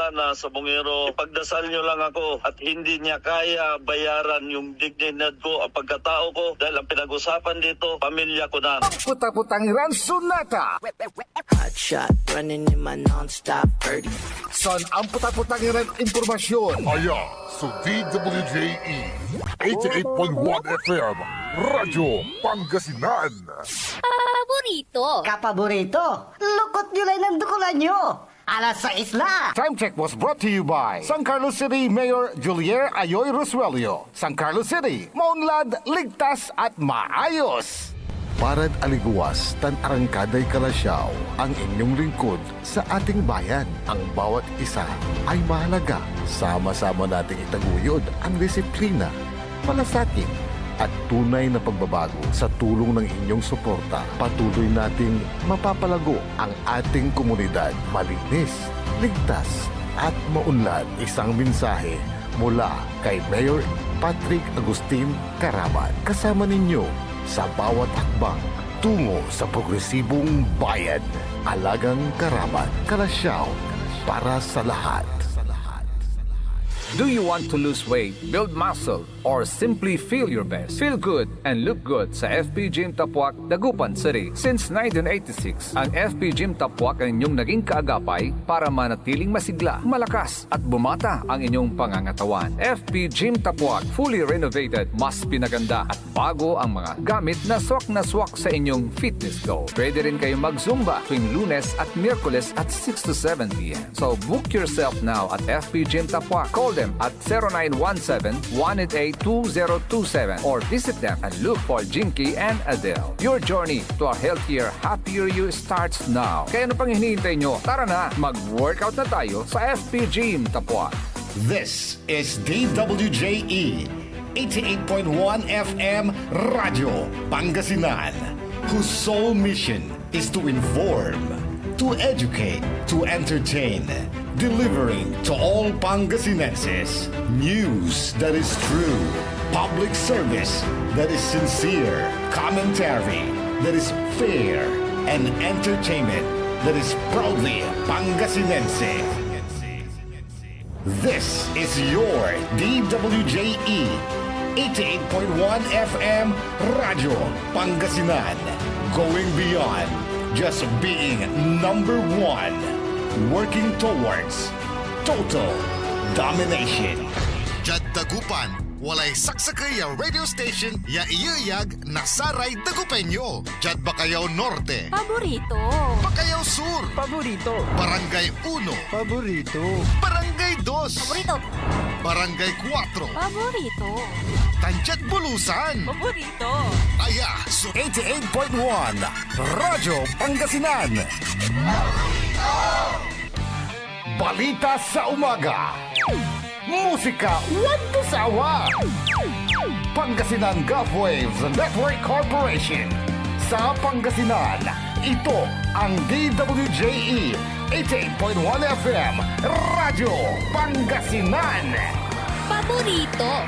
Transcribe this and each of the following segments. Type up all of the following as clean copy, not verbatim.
sana sa bungero, pagdasal nyo lang ako at hindi niya kaya bayaran yung dignidad ko at pagkatao ko dahil ang pinag-usapan dito, pamilya ko na. Putang-putang Iran Sonata. Hot shot running in my non-stop 30. Son ang putang-putang Iran impormasyon. Aya sa DWJE 88.1 FM Radyo Pangasinan. Paborito. Kapaborito, lukot nyo lang ng dukulan nyo. Alas 6 na. Time check was brought to you by San Carlos City Mayor Julier Ayoy Rosuelio. San Carlos City, maunlad, ligtas at maayos. Parad aliguas, tan arangkaday kalasyaw, ang inyong lingkod sa ating bayan. Ang bawat isa ay mahalaga. Sama-sama nating itaguyod ang disiplina, malasakit, at tunay na pagbabago. Sa tulong ng inyong suporta, patuloy nating mapapalago ang ating komunidad. Malinis, ligtas, at maunlad. Isang mensahe mula kay Mayor Patrick Agustin Caraman. Kasama ninyo sa bawat hakbang tungo sa progresibong bayan. Alagang Caraman, Kalasyaw, para sa lahat. Do you want to lose weight, build muscle, or simply feel your best? Feel good and look good sa FP Gym Tapuac, Dagupan City. Since 1986, ang FP Gym Tapuac ang inyong naging kaagapay para manatiling masigla, malakas at bumata ang inyong pangangatawan. FP Gym Tapuac, fully renovated, mas pinaganda at bago ang mga gamit na swak sa inyong fitness goal. Pwede rin kayong mag-Zumba tuwing Lunes at Miyerkules at 6 to 7 p.m. So book yourself now at FP Gym Tapuac. Call them at 0917-188-2027 or visit them and look for Jinky and Adele. Your journey to a healthier, happier you starts now. Kaya ano pang hinihintay nyo? Tara na, mag-workout na tayo sa FP Gym Tapuac. This is DWJE 88.1 FM Radio Pangasinan, whose sole mission is to inform, to educate, to entertain, delivering to all Pangasinenses news that is true, public service that is sincere, commentary that is fair, and entertainment that is proudly Pangasinense. This is your DWJE 88.1 FM Radio Pangasinan, going beyond just being number one, working towards total domination. Jad Dagupan, walay saksakay ya radio station ya iyayag nasaray Dagupenyo. Jad Bacayao Norte, Paborito. Bacayao Sur, Paborito. Barangay 1, Paborito. Barangay 2, Paborito. Barangay 4, Paborito. Tanchat Bulusan. Paborito. Aya, so 88.1 Radyo Pangasinan. Balita sa umaga. Musika walang sawa. Pangasinan Gulf Waves Network Corporation. Sa Pangasinan, ito ang DWJE 88.1 FM Radyo Pangasinan. Paborito.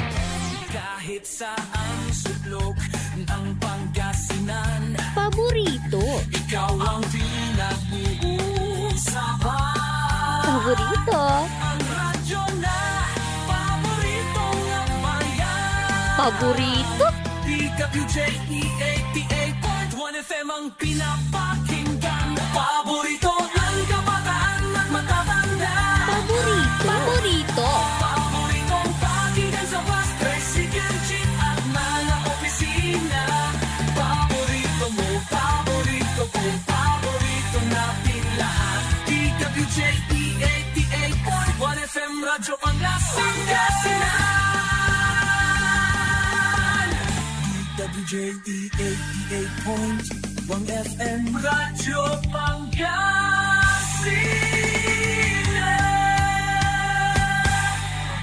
Kahit saan sulok ng Pangasinan, Paborito. ikaw ang pinag-uusapan. Paborito. Ang radyo na paborito ng bayan. Paborito. DWJE 88.1 FM ang pinapakinggan. Paborito ng kabataan at matatanda. Paborito. Paborito. Paboritong pakinggan sa bus, tricycle, jeep at mga opisina. Paborito mo, paborito ko, paborito natin lahat. DWJE 88.1 FM Radyo Pangasinan. DWJE 88.1 FM Radyo Pangasinan.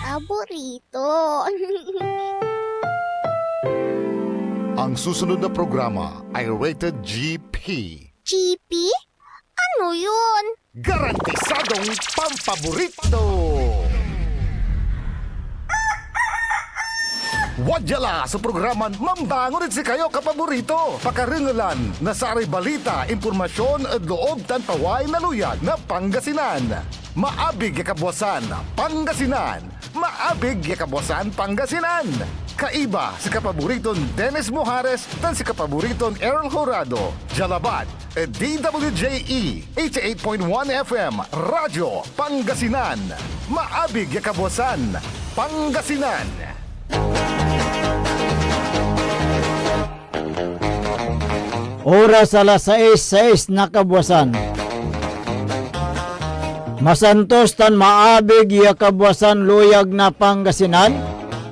Paborito. Ang susunod na programa ay rated GP. GP? Ano yun? Garantisadong pampaborito. Wadyala sa programan Mambangon si kayo kapaborito. Pakaringalan na sa aray balita, impormasyon at loob tan paway na luyag na Pangasinan. Maabig yakabwasan Pangasinan. Maabig yakabwasan Pangasinan. Kaiba si kapaboriton Dennis Mojares tan si kapaboriton Errol Horado. Jalabat, DWJE 88.1 FM, Radyo Pangasinan. Maabig yakabwasan Pangasinan. Oras alas 6:06 na kabwasan. Masantos tan maabig ya kabwasan luyag na Pangasinan.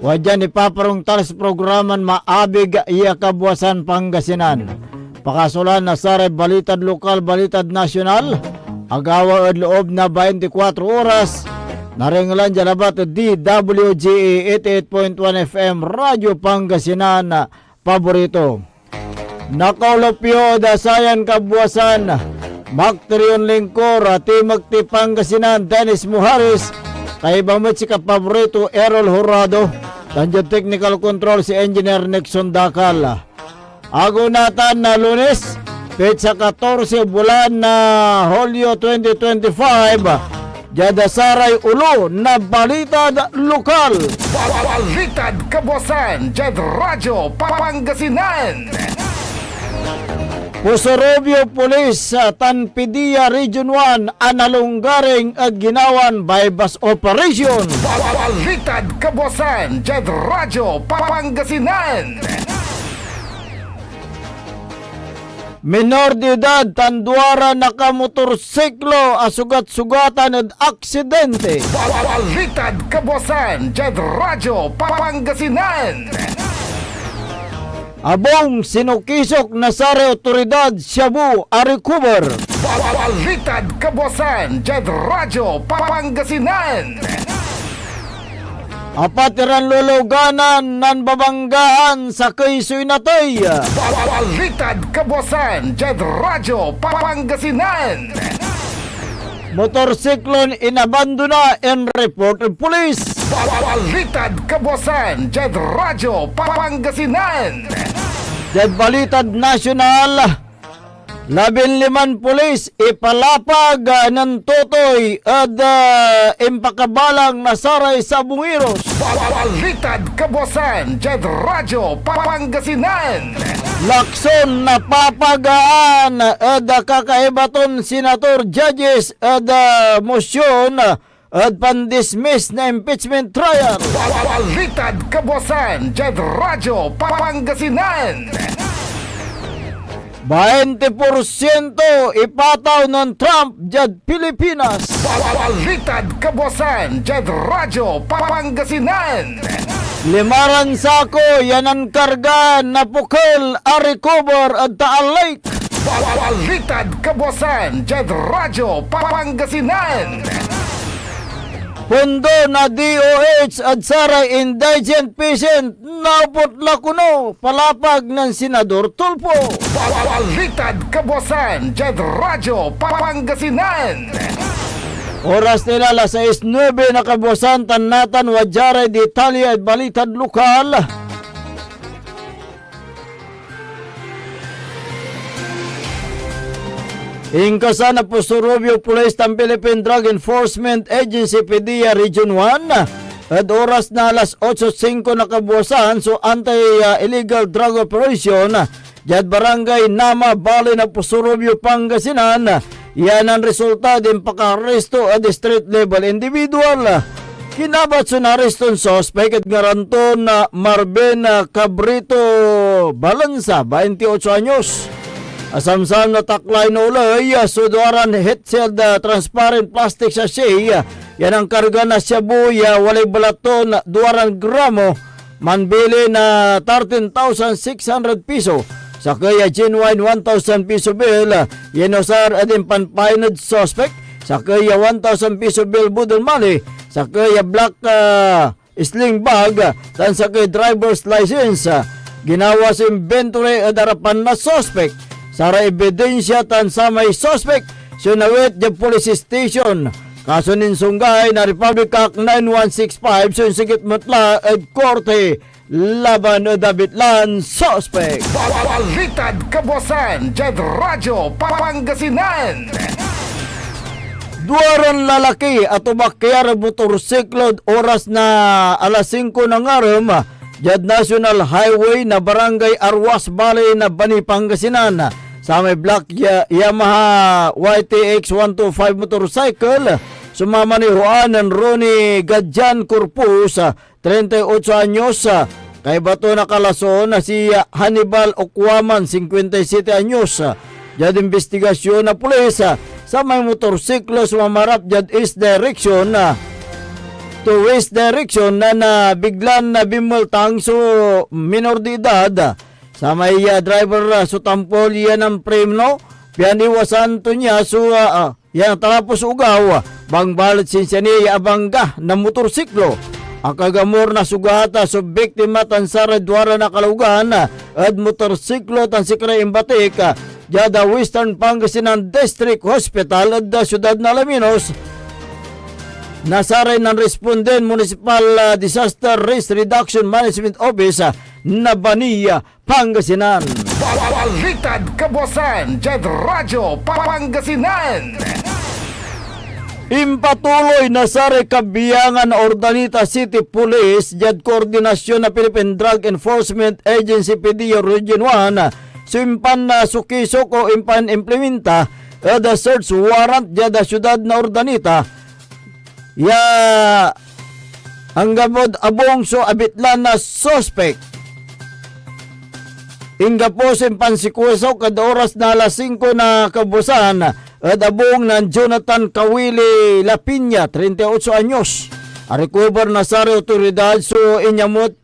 Wadyan ipaparong talas programan maabig iya kabwasan Pangasinan. Pakasulan na sa balitad lokal, balitad nasyonal. Agawa at loob na 24 oras. Naringlan jalabat DWGE 88.1 FM, Radyo Pangasinan, paborito. Nakaulapyo da sayan kabwasan. Bakterion Lingkor, Timog ti Pangasinan, Dennis Mojares. Kaibamit si kapaborito Errol Horado. Tanjod technical control si Engineer Nixon Dakal. Agunatan na Lunes, petsa 14 bulan na Hulyo 2025. Jadasaray ulo na balitad lokal. Balitad kabwasan, Jad Radyo Pangasinan. Pusorobyo Police sa Tanpidia Region 1 analunggaring at ginawan bypass operation. Balitad kabwasan, Jad Radyo Pangasinan. Menor de edad tanduara nakamotorsiklo asugat-sugatan at aksidente. Balitad kabwasan, Jad Radyo Pangasinan. Abong sinukisok na sare otoridad Cebu a-recover. Balitad kabwasan, Jad Radyo Pangasinan. Apatiran luluganan nan babanggaan sa Quezon Natay. Balitad kabwasan, Jad Radyo Pangasinan. Motorsiklon inabandona and reported police. Balitad kabwasan, Jad Radyo Pangasinan. Jad balitad nasyonal, 15 pulis ipalapag ng tutoy at impakabalang nasaray sa Bungiros. Balitad kabwasan, Jad Radyo Pangasinan. Lakson na papagaan at kakaibaton senator judges at motion at pandismiss na impeachment trial. Balitad kabwasan, Jad Radyo Pangasinan. 20% ipataw ng Trump dyan Pilipinas. Balitad kabwasan, Jad Radyo Pangasinan. Limaran sako yan ang karga na pukil a-recover at Taal Lake. Balitad kabwasan, Jad Radyo Pangasinan. Pundo na DOH at Sara Indigent Patient napot lakuno palapag ng Senador Tulfo. Balitad kabwasan, Jad Radyo Pangasinan. Oras nila alas 6:09 na kabwasan tanatan wadyare detalye at balitad lokal. Ingkasan na Pusurubyo Police ng Philippine Drug Enforcement Agency PDEA Region 1 at oras na alas 8:05 na kabwasan so anti-illegal drug operation Jad Barangay Nama Bali na Pusurubyo Pangasinan. Yan ang resulta din paka-aresto at street level individual. Kinabat sa nareston suspect at garanton na Marben Cabrito Balanza, 28 anyos. Asamsam na taklay na ulay, suduaran head-sealed transparent plastic sachet. Yan ang karga na Shabuya, walay balaton, 2 gramo, manbili na 13,600 piso. Sa kaya genuine 1,000 piso bill, yenosar adin panpainod suspect. Sa kaya 1,000 piso bill budol money. Sa kaya black sling bag, tan sa kaya driver's license. Ginawa sa inventory at harapan na suspect. Sara ebidensya tan sa may suspect, sunawit the police station. Kaso ninsunggay na Republic Act 9165, sunsigit mutla at korte laban Dabitlan Suspect. Balitad Kabuasan, Jed Radyo, Pangasinan. Duwaran lalaki at umakyar motorsiklo oras na alas 5 ng araw Jad National Highway na Barangay Arwas Valley na Bani, Pangasinan. Sa may black Yamaha YTX 125 motorcycle, sumama ni Juan Ronnie Gadjan Corpus, 38 anyos. Kay bato na kalason na si Hannibal Okwaman, 57 anyos. Jad investigasyon na pulis sa may motorsiklo sumamarap jad east direction to west direction na biglan na bimultang so minor de edad. Sa may driver sutampol yan ang premno, pianiwasan to niya so yan talapos ugaw bang balat sinsya niya abangga na motorsiklo. Ang kagamor na sugata so biktima tan sa redwara na kalugan at motorsiklo tan sikra imbatik jada Western Pangasinan District Hospital at Siyudad na Alaminos. Nasaray ng Respondent Municipal Disaster Risk Reduction Management Office na Bani, Pangasinan. Balitad Kabuasan, Jed Radyo, Pangasinan. Impatuloy na sa rekabiyangan na Urdaneta City Police jad koordinasyon na Philippine Drug Enforcement Agency PDEA Region 1 simpan na sukisok o impan implementa the search warrant jad siyudad na Urdaneta ya ang gamod abong so abitlan na suspect inga po simpan sikusok kada oras na alas 5 na kabusan at abong ng Jonathan Kawili Lapinya, 38 anyos. Recover na sa autoridad so inyamot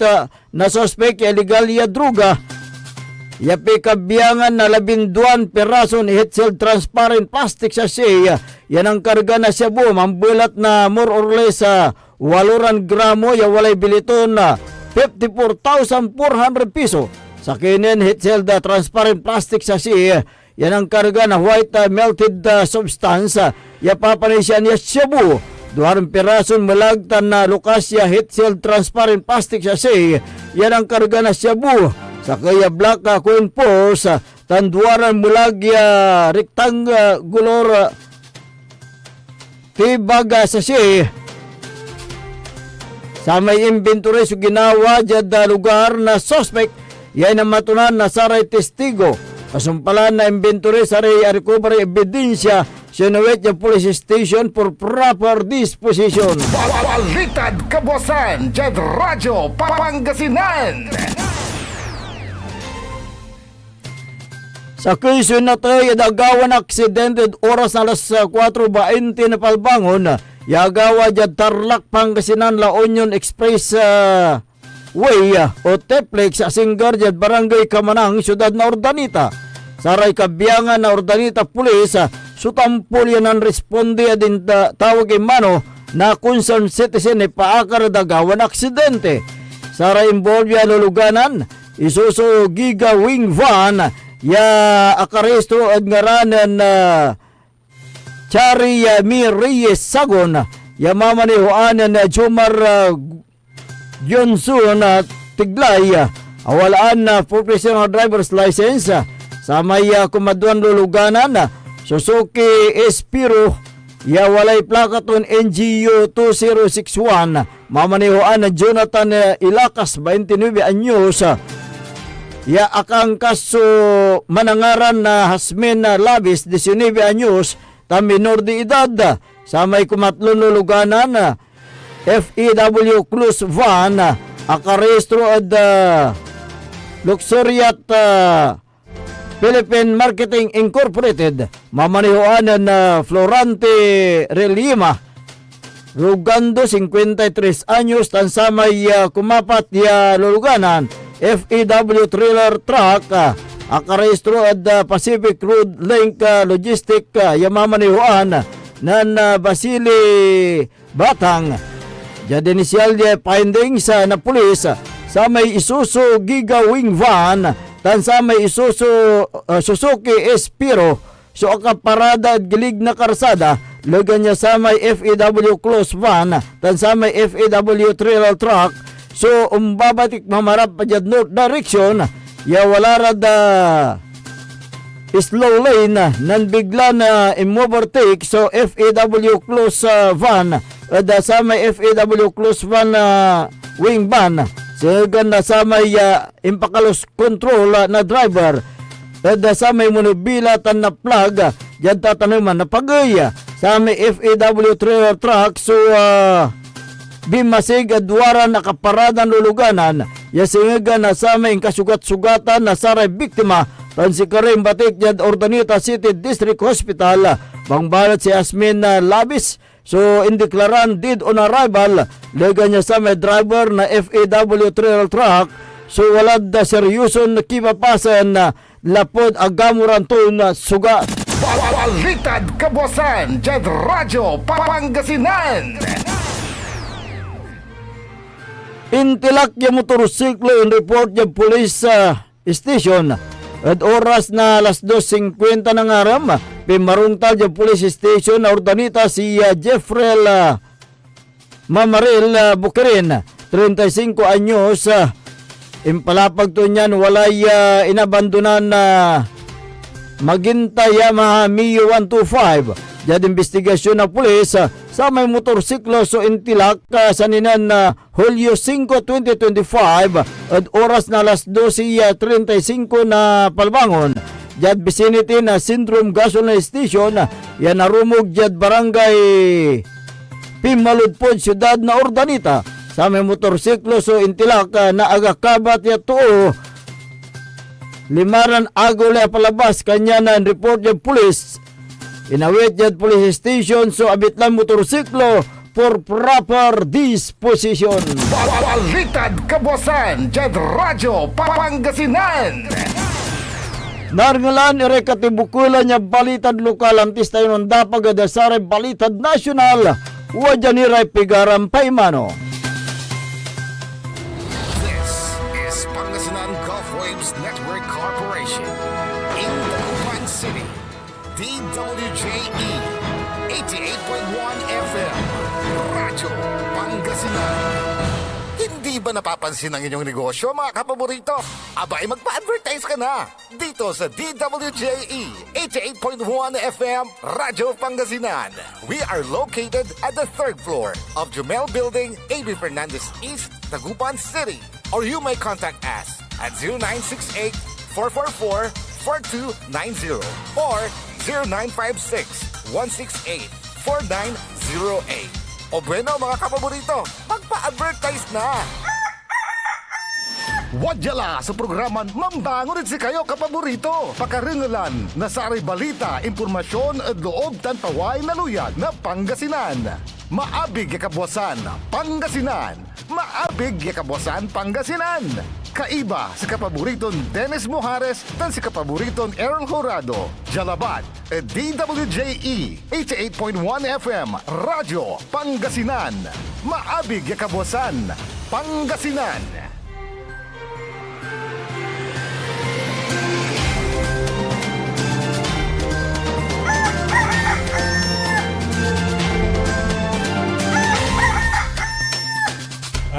na suspect illegal ya droga. Yapi kabiyangan na 12 perason hit-sealed transparent plastic sachet. Yan ang karga na siya po. Mambulat na more or less 8 gramo ya walay biliton na 54,400 piso. Sa kinin hit-sealed transparent plastic sachet. Yan ang karga na white melted substance. Yapapanisyan niya shabu. 2 perason malagtan na lokasya hit-sealed transparent plastic sachet. Yan ang karga na shabu. Sa kaya black coin pose. Tanduaran mulagya rectangular tibag sachet. Sa may inventory so ginawa dyan lugar na suspect. Yan ang matunan na saray testigo. Kasumpalan na inventory sa recovery ebidensya sinuwit yung police station for proper disposition. Balitad Kabuasan, Jed Radyo, Pangasinan. Sa Quezon na tayo, yadagawan aksidente oras na alas 4:20 na palbangon. Yagawa dyan Tarlac, Pangasinan, La Union Express Way o Teplex sa Singar dyan Barangay Kamanang, Siyudad na Urdaneta. Saray kabiyangan na Urdaneta Police sutampol yan ang responde din tawag mano na concerned citizen ay paakar dagawan aksidente. Saray involve yan luluganan isuso giga wing van ya akaresto at ngaranan na Chari Reyes Sagon ya mamanihuanan na Jomar Gyonsun at Tiglay awalaan na professional driver's license sa may kumaduan luluganan Suzuki Espiro ya walay plakaton NGU 2061 mamanihuan na Jonathan Ilakas 29 anyos ya akang kaso manangaran na Hasmin Labis 19 anyos ta minor de edad sa may kumatlon luluganan FEW Cruise Van akarestro at Luxuriat Philippine Marketing Incorporated mamanihuanan na Florante Relima Rugando 53 anyos tan sa may kumapat ya luluganan FEW Trailer Truck akarestro at Pacific Road Link Logistic yamamanihuan nan Basili Batang. Jadi initial findings na pulis sa may Isuzu Giga Wing Van tan sa may Isuzu Suzuki Espiro so akaparada at gilig na karsada lagan niya sa may FEW Close Van tan sa may FEW Trailer Truck So umbabatik mamarap pa dyan north direction, ya wala rad slow lane nan bigla na imovertake. So FAW close van sa may FAW close van wing van. So ganda sa may impakalos control na driver. Sa may monobila tan na plug dyan tatanaman na pagaya sa may FAW trailer truck. So bimasig adwara nakaparadan luluganan yasinga na sa may kasugat-sugatan na saray biktima tan si Karim batik dyan Urdaneta City District Hospital bangbalat si Asmin Labis. So indeklaran dead on arrival lega niya sa may driver na FAW trailer truck. So walad da seryoson na kipapasan na lapod agamuran to na sugat. Balitad Kabuasan, Jed Radyo Pangasinan. Intilak yung motorsiklo in report yung police station at oras na alas 2:50 ng aram pimarungtal yung police station na Urdaneta si Jeffrey Mamaril Bukirin 35 anyos impalapag to niyan walay inabandonan na Maginta Yamaha Mio 125 dyan investigasyon ng pulis sa may motorsiklo. So intilak sa ninan na Hulyo 5, 2025 at oras na alas 12:35 na palbangon dyan vicinity na Syndrome Gasoline Station yan narumog dyan barangay Pimaludpod, siyudad na Urdaneta sa may motorsiklo. So intilak na agakabat yato limaran agole palabas kanya na report yung police inawit yung police station. So abit lang motorsiklo for proper disposition. Balitad Kabuasan, Jed Radyo Pangasinan. Narangalan irekatibukulan niya balitad lokal antis tayo ng dapag adasare balitad nasyonal wajan iray pigaram paimano. Is Pangasinan Gulf Waves Network Corporation in Dagupan City. DWJE 88.1 FM Radyo Pangasinan. Hindi ba napapansin ang inyong negosyo, mga kapaborito? Abay, magpa-advertise ka na dito sa DWJE 88.1 FM Radyo Pangasinan. We are located at the 3rd floor of Jumel Building, A.B. Fernandez East, Dagupan City. Or you may contact us at 0968-444-4290 or 0956-168-4908. O bueno, mga kapaborito, magpa-advertise na! Wadyala sa programan Mambangon si kayo kapaborito. Pakaringalan na saray balita, impormasyon at loob tantaway na luyag na Pangasinan. Maabig ya Kabuasan, Pangasinan. Maabig ya Kabuasan, Pangasinan. Kaiba sa kapaboriton Dennis Mojares dan si kapaboriton Errol Horado. Jalabad, DWJE 88.1 FM Radyo Pangasinan. Maabig ya Kabuasan, Pangasinan.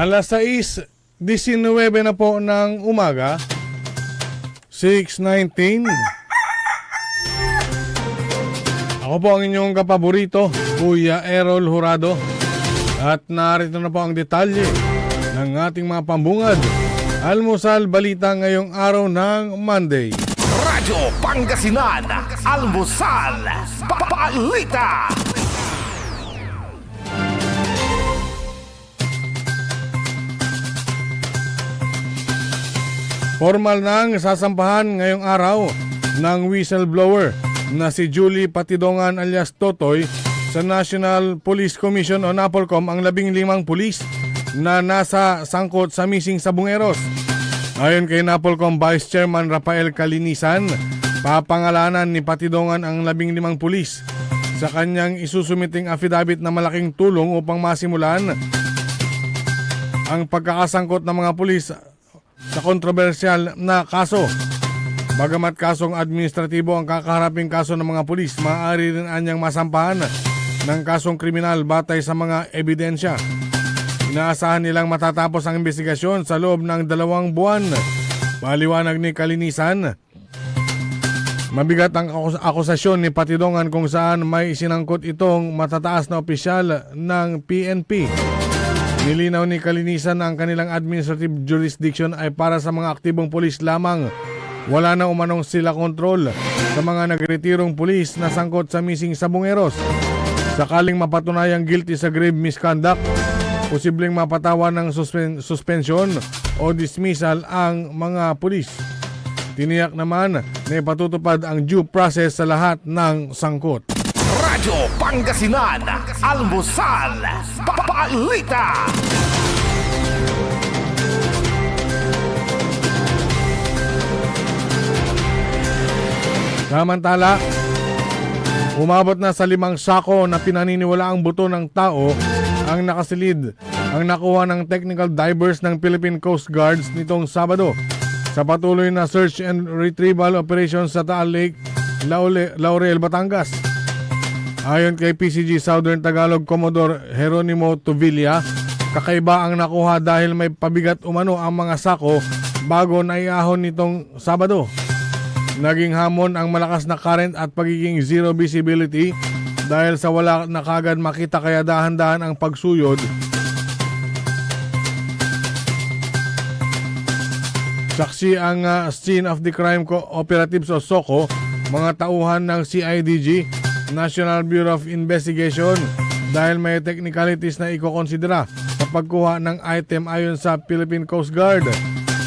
Alas 6:19 na po ng umaga, 6:19. Ako po ang inyong kapaborito, Kuya Errol Horado. At narito na po ang detalye ng ating mga pambungad. Almusal balita ngayong araw ng Monday. Radyo Pangasinan, Almusal, Balita. Formal nang sasampahan ngayong araw ng whistleblower na si Julie Patidongan alias Totoy sa National Police Commission o NAPOLCOM ang 15 pulis na nasa sangkot sa missing sa Bungeros. Ayon kay NAPOLCOM Vice Chairman Rafael Kalinisan, papangalanan ni Patidongan ang 15 pulis sa kanyang isusumiting affidavit na malaking tulong upang masimulan ang pagkakasangkot ng mga pulis sa kontrobersyal na kaso. Bagamat kasong administratibo ang kakaharaping kaso ng mga pulis, maaari rin anyang masampahan ng kasong kriminal batay sa mga ebidensya. Inaasahan nilang matatapos ang investigasyon sa loob ng 2 buwan. Paliwanag ni Kalinisan, mabigat ang akusasyon ni Patidongan kung saan may sinangkot itong matataas na opisyal ng PNP. Nilinaw ni Kalinisan na ang kanilang administrative jurisdiction ay para sa mga aktibong pulis lamang. Wala na umanong sila kontrol sa mga nagretirong pulis na sangkot sa missing sabongeros. Sakaling mapatunayang guilty sa grave misconduct, posibleng mapatawan ng suspension o dismissal ang mga pulis. Tiniyak naman na ipatutupad ang due process sa lahat ng sangkot. Radyo Pangasinan, Almusal, Balita. Samantala, umabot na sa 5 sako na pinaniniwala ang buto ng tao ang nakasilid ang nakuha ng technical divers ng Philippine Coast Guards nitong Sabado sa patuloy na search and retrieval operations sa Taal Lake, Laurel, Batangas. Ayon kay PCG Southern Tagalog Commodore Jeronimo Tuvilla, kakaiba ang nakuha dahil may pabigat umano ang mga sako bago naiahon nitong Sabado. Naging hamon ang malakas na current at pagiging zero visibility dahil sa wala na kagad makita kaya dahan-dahan ang pagsuyod. Saksi ang Scene of the Crime Operatives o SOCO, mga tauhan ng CIDG, National Bureau of Investigation, dahil may technicalities na ikokonsidera sa pagkuha ng item ayon sa Philippine Coast Guard.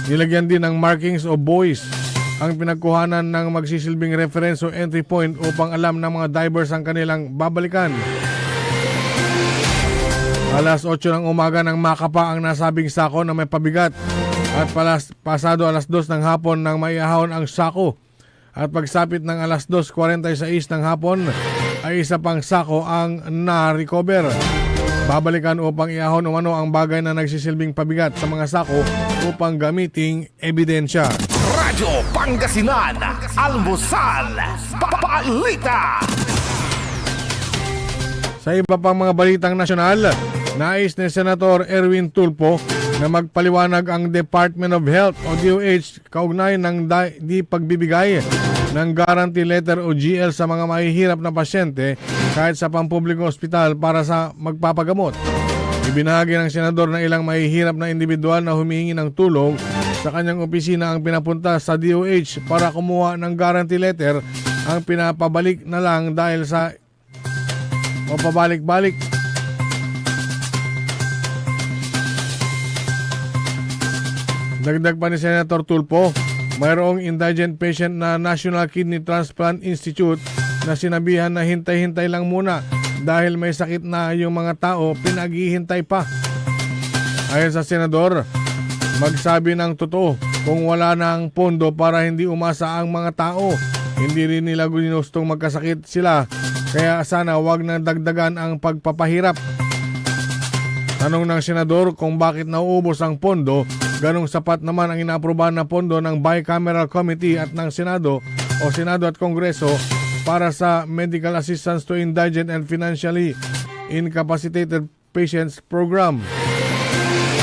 Nilagyan din ng markings o buoys ang pinagkuhanan ng magsisilbing reference o entry point upang alam ng mga divers ang kanilang babalikan. Alas 8 ng umaga nang makapa ang nasabing sako na may pabigat at pasado alas 2 ng hapon nang maiahon ang sako. At pagsapit ng alas 2:46 ng hapon ay isa pang sako ang na-recover. Babalikan upang iahon umano ang bagay na nagsisilbing pabigat sa mga sako upang gamiting ebidensya. Radyo Pangasinan, Almusal, Balita. Sa iba pang mga balitang nasyonal, nais ni Senator Erwin Tulfo na magpaliwanag ang Department of Health o DOH kaugnay ng di pagbibigay ng guarantee letter o GL sa mga mahihirap na pasyente kahit sa pampublikong ospital para sa magpapagamot. Ibinahagi ng senador na ilang mahihirap na individual na humihingi ng tulong sa kanyang opisina ang pinapunta sa DOH para kumuha ng guarantee letter ang pinapabalik na lang dahil sa o pabalik-balik. Dagdag pa ni Senator Tulfo, mayroong indigent patient na National Kidney Transplant Institute na sinabihan na hintay-hintay lang muna dahil may sakit na yung mga tao, pinaghihintay pa. Ayon sa senador, magsabi ng totoo kung wala nang pondo para hindi umasa ang mga tao. Hindi rin nila gustong magkasakit sila, kaya sana wag nang dagdagan ang pagpapahirap. Tanong ng senador kung bakit nauubos ang pondo, ganong sapat naman ang inaaprobahan na pondo ng Bicameral Committee at ng Senado o Senado at Kongreso para sa Medical Assistance to Indigent and Financially Incapacitated Patients Program.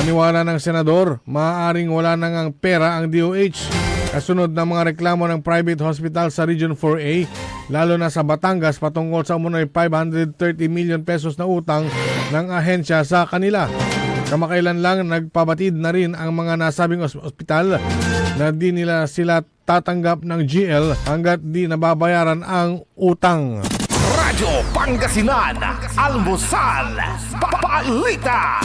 Paniwala ng senador, maaaring wala nang ang pera ang DOH kasunod ng mga reklamo ng private hospital sa Region 4A, lalo na sa Batangas patungkol sa umunoy 530 million pesos na utang ng ahensya sa kanila. Kamakailan lang nagpabatid na rin ang mga nasabing ospital na di nila sila tatanggap ng GL hanggat di nababayaran ang utang. Radyo Pangasinan, Almusal, Balita.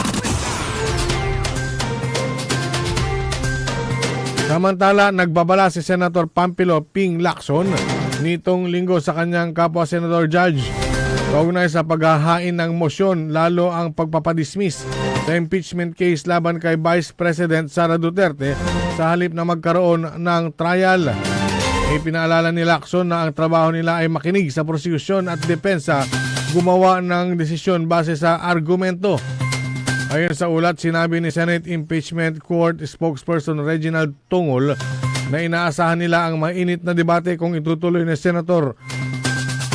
Samantala, nagbabala si Senator Pampilo Ping Lacson nitong linggo sa kanyang kapwa Senator Judge kaugnay sa paghahain ng motion lalo ang pagpapadismiss sa impeachment case laban kay Vice President Sara Duterte sa halip na magkaroon ng trial. Ipinaalala ni Lacson na ang trabaho nila ay makinig sa prosekusyon at depensa, gumawa ng desisyon base sa argumento. Ayon sa ulat, sinabi ni Senate Impeachment Court spokesperson Reginald Tungol na inaasahan nila ang mainit na debate kung itutuloy ni Senator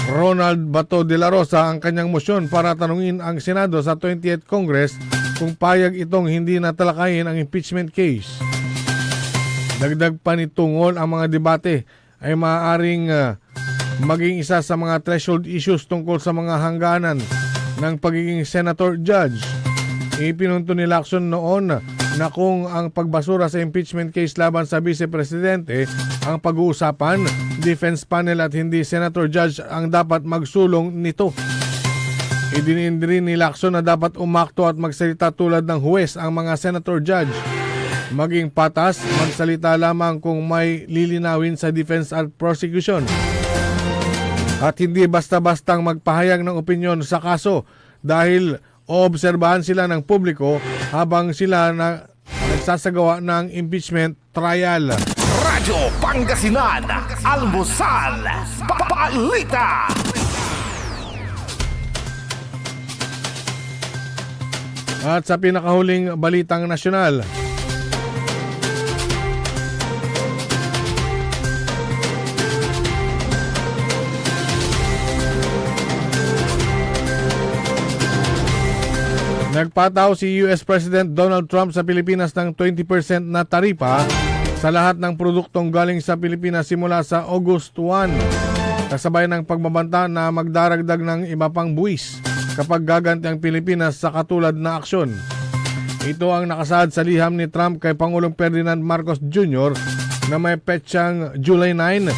Ronald Bato de la Rosa ang kanyang motion para tanungin ang Senado sa 20th Congress kung payag itong hindi natalakayin ang impeachment case. Dagdag pa ni Tungol, ang mga debate ay maaaring maging isa sa mga threshold issues tungkol sa mga hangganan ng pagiging senator judge. Ipinunto ni Lacson noon na kung ang pagbasura sa impeachment case laban sa vice-presidente ang pag-uusapan, defense panel at hindi senator judge ang dapat magsulong nito. Idiniin ni Lacson na dapat umakto at magsalita tulad ng huwes ang mga senator judge. Maging patas, magsalita lamang kung may lilinawin sa defense at prosecution. At hindi basta-bastang magpahayag ng opinyon sa kaso dahil oobserbahan sila ng publiko habang sila nagsasagawa ng impeachment trial. Radyo Pangasinan, Almusal, Balita. At sa pinakahuling balitang nasyonal, nagpataw si US President Donald Trump sa Pilipinas ng 20% na taripa sa lahat ng produktong galing sa Pilipinas simula sa August 1, kasabay ng pagbabanta na magdaragdag ng iba pang buwis kapag gaganti ang Pilipinas sa katulad na aksyon. Ito ang nakasaad sa liham ni Trump kay Pangulong Ferdinand Marcos Jr. na may petsang July 9,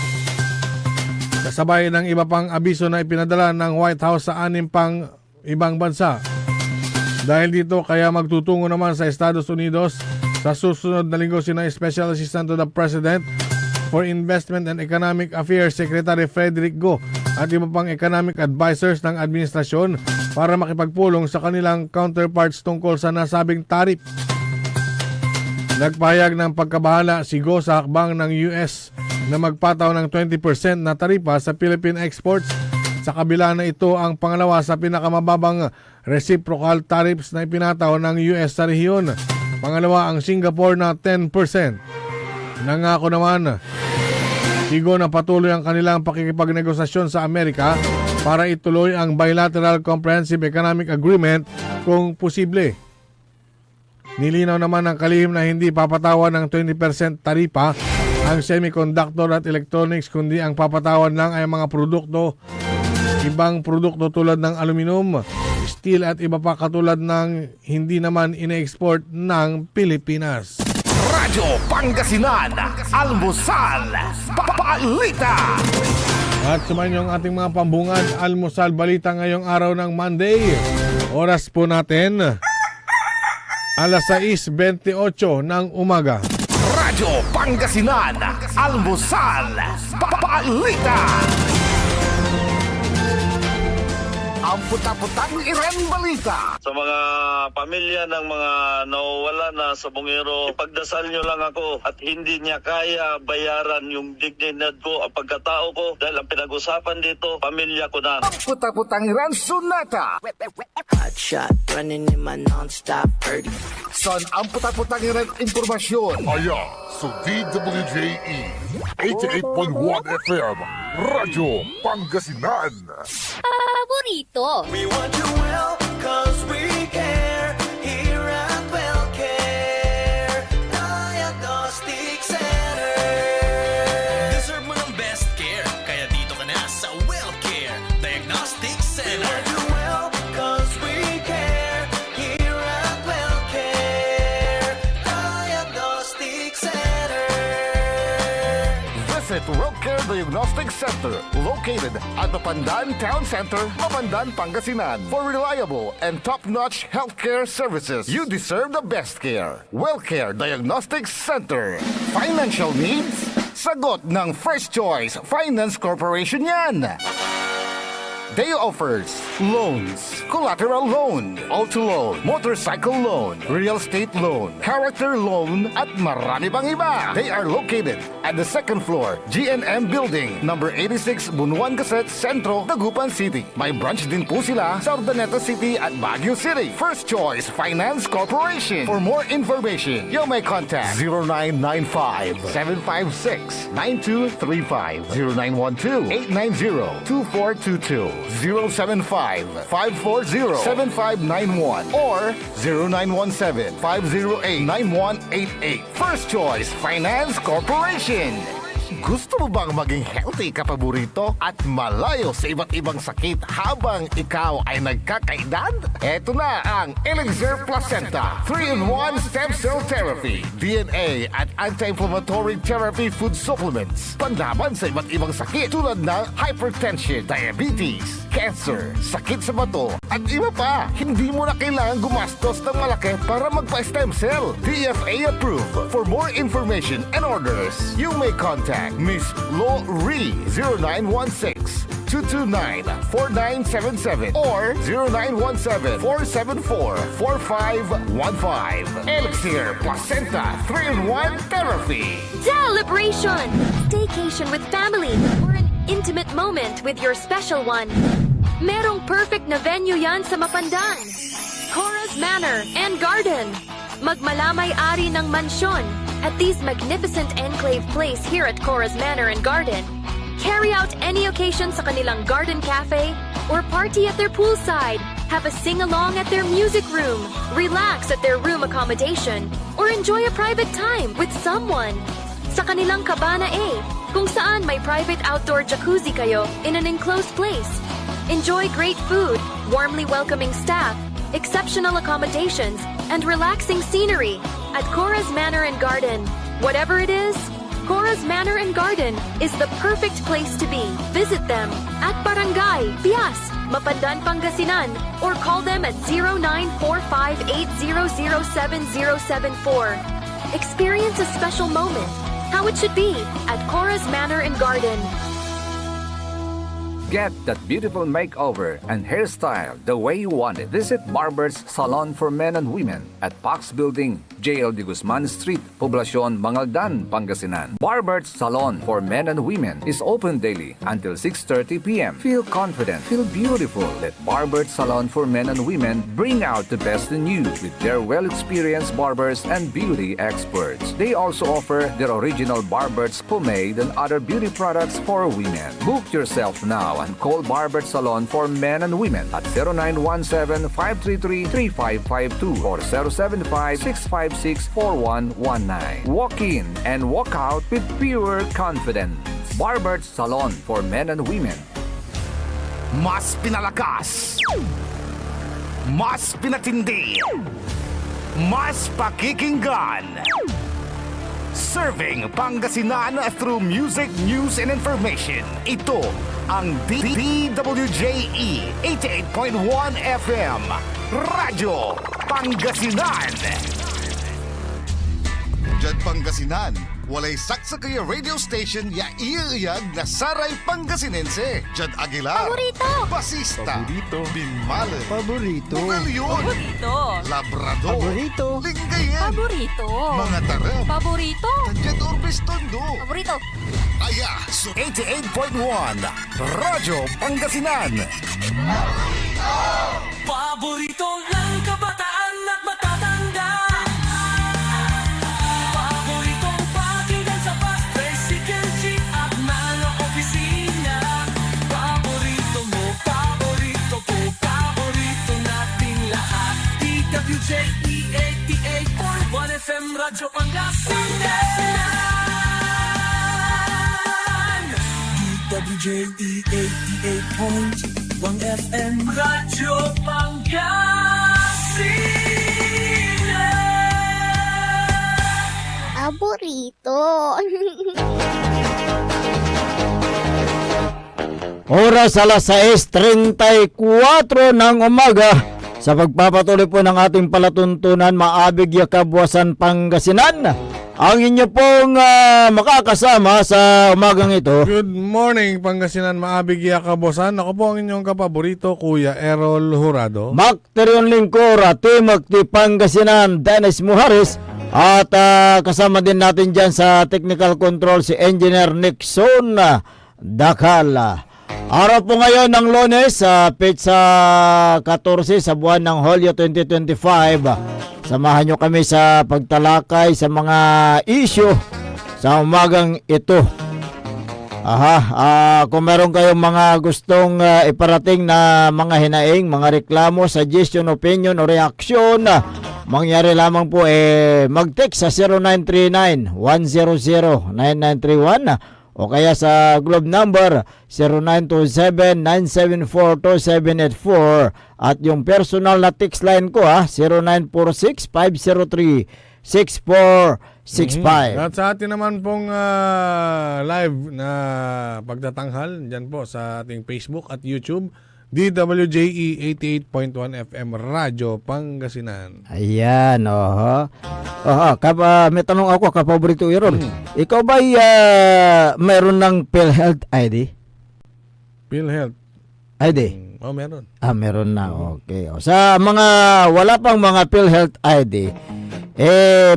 kasabay ng iba pang abiso na ipinadala ng White House sa 6 pang ibang bansa. Dahil dito kaya magtutungo naman sa Estados Unidos sa susunod na linggo sina Special Assistant to the President for Investment and Economic Affairs Secretary Frederick Go at iba pang economic advisors ng administrasyon para makipagpulong sa kanilang counterparts tungkol sa nasabing tarif. Nagpahayag ng pagkabahala si Go sa hakbang ng US na magpataw ng 20% na taripa sa Philippine exports. Sa kabila na ito ang pangalawa sa pinakamababang reciprocal tariffs na ipinataw ng US sa rehiyon. Pangalawa ang Singapore na 10%. Nangako naman Go na patuloy ang kanilang pakikipagnegosasyon sa Amerika para ituloy ang Bilateral Comprehensive Economic Agreement kung posible. Nilinaw naman ng kalihim na hindi papatawan ng 20% taripa ang semiconductor at electronics, kundi ang papatawan lang ay mga produkto, ibang produkto tulad ng aluminum, steel at iba pa katulad ng hindi naman ine-export ng Pilipinas. Radyo Pangasinan, Almusal, Balita. At sumayon yung ating mga pambungad, Almusal Balita ngayong araw ng Monday. Oras po natin, alas 6:28 ng umaga. Radyo Pangasinan, Almusal, Balita. Ang puta-putang Iren Balita. Sa mga pamilya ng mga nawawala na sa bungero, ipagdasal nyo lang ako at hindi niya kaya bayaran yung dignidad ko, ang pagkatao ko, dahil ang pinag-usapan dito, pamilya ko na. Ang puta-putang Iren Sunata. Hot shot, running in my non-stop 30. Son, ang puta-putang Iren Impormasyon. Aya sa DWJE 88.1 FM Radyo Pangasinan. Paborito. We want you well, cause we care. Here at WellCare Diagnostic Center. Deserve mo ng best care, kaya dito ka na sa WellCare Diagnostic Center. We want you well, cause we care. Here at WellCare Diagnostic Center. Visit WellCare Diagnostic Center, located at Mapandan Town Center, Mapandan, Pangasinan. For reliable and top-notch healthcare services, you deserve the best care. WellCare Diagnostic Center. Financial needs? Sagot ng First Choice Finance Corporation yan. They offers loans, collateral loan, auto loan, motorcycle loan, real estate loan, character loan, at marami pang iba. They are located at the second floor, GNM Building, number 86, Bunuan Cassette, Centro, Dagupan City. May branch din po sila sa Urdaneta City at Baguio City. First Choice Finance Corporation. For more information, you may contact 0995-756-9235, 0912-890-2422. 0917-540-7591 or 0917-508-9188. First Choice Finance Corporation. Gusto mo bang maging healthy ka paborito at malayo sa iba't ibang sakit habang ikaw ay nagkakaedad? Ito na ang Elixir Placenta 3-in-1 Stem Cell Therapy, DNA at Anti-Inflammatory Therapy Food Supplements. Panlaban sa iba't ibang sakit tulad ng hypertension, diabetes, cancer, sakit sa bato at iba pa. Hindi mo na kailangan gumastos ng malaki para magpa-stem cell. DFA approved. For more information and orders, you may contact Miss Lo Ree 0916-229-4977 or 0917-474-4515. Elixir Placenta 3-in-1 Therapy. Celebration! Staycation with family or an intimate moment with your special one. Merong perfect na venue yan sa Mapandan. Cora's Manor and Garden. Magmalamay-ari ng mansyon at these magnificent enclave place here at Cora's Manor and Garden. Carry out any occasion sa kanilang garden cafe or party at their poolside. Have a sing-along at their music room. Relax at their room accommodation or enjoy a private time with someone. Sa kanilang Cabana A, kung saan may private outdoor jacuzzi kayo in an enclosed place. Enjoy great food, warmly welcoming staff, exceptional accommodations, and relaxing scenery at Cora's Manor and Garden. Whatever it is, Cora's Manor and Garden is the perfect place to be. Visit them at Barangay Pias, Mapandan, Pangasinan, or call them at 0945-800-7074. Experience a special moment, how it should be at Cora's Manor and Garden. Get that beautiful makeover and hairstyle the way you want it. Visit Barber's Salon for Men and Women at Pax Building, JL de Guzman Street, Poblacion, Mangaldan, Pangasinan. Barber's Salon for Men and Women is open daily until 6:30 p.m. Feel confident, feel beautiful. Let Barber's Salon for Men and Women bring out the best in you with their well-experienced barbers and beauty experts. They also offer their original Barber's pomade and other beauty products for women. Book yourself now and call Barber's Salon for Men and Women at 0917-533-3552 or 075-656-4119. Walk in and walk out with pure confidence. Barber's Salon for Men and Women. Mas pinalakas, mas pinatindi, mas pakikinggan. Serving Pangasinan through music, news, and information. Ito ang DWJE 88.1 FM Radyo Pangasinan. Diyan Pangasinan, walay saksa kaya radio station ya iiyag na saray Pangasinense. Diyan Aguilar, Paborito! Basista, Binmale, Paborito. Bugalyon, Paborito! Labrador, Paborito. Lingayen, Paborito! mga tarap, Paborito! Diyan Orbis Tondo. Paborito! Aya, 88.1 Radyo Pangasinan. Paborito ng kabataan at matatanda. Paboritong pakinggan sa bus, tricycle, jeep at mga opisina. Paborito mo, paborito ko, paborito nating lahat. DWJE 88.1 FM Radyo Pangasinan. DWJE 88.1 FM Radyo Pangasinan. Paborito! Oras alas 6:34 ng umaga. Sa pagpapatuloy po ng ating palatuntunan, Maabig Yakabwasan, Pangasinan, ang inyo pong makakasama sa umagang ito. Good morning, Pangasinan, Maabig Yakabosan. Ako po ang inyong kapaborito, Kuya Errol Jurado. Macterion Lingcora, Timothy Pangasinan, Dennis Muharis, at kasama din natin dyan sa technical control si Engineer Nixon Dakal. Araw po ngayon ng Lunes, pizza 14 sa buwan ng Hulyo 2025. Samahan nyo kami sa pagtalakay sa mga issue sa umagang ito. Kung meron kayong mga gustong iparating na mga hinaing, mga reklamo, suggestion, opinion o reaksyon, mangyari lamang po mag-text sa 0939-100-9931 o kaya sa Globe number 0927-974-2784 at yung personal na text line ko 0946-503-6465. At sa atin naman pong live na pagtatanghal dyan po sa ating Facebook at YouTube, DWJE 88.1 FM Radyo Pangasinan. Ayan, may tanong ako, kapaborito Iron. Ikaw ba meron ng PhilHealth ID? PhilHealth? ID? Meron. Meron na. Okay. Sa mga wala pang mga PhilHealth ID,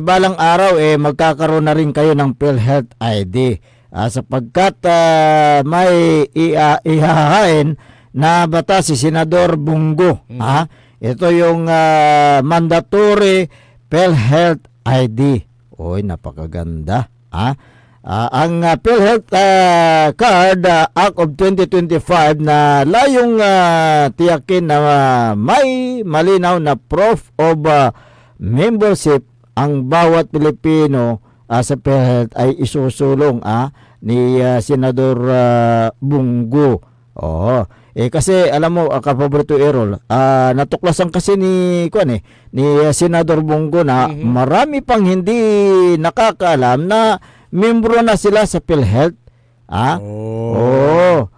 balang araw magkakaroon na rin kayo ng PhilHealth ID. Sapagkat may ihahain na batas si Senador Bungo. Ito yung mandatory PhilHealth ID. Oy, napakaganda. Ang PhilHealth card Act of 2025 na layong tiyakin na may malinaw na proof of membership ang bawat Pilipino sa PhilHealth ay isusulong ni Senador Bungo. Kasi alam mo, kapaborito Errol, natuklasan kasi ni Senador Bungo na marami pang hindi nakakaalam na membro na sila sa PhilHealth.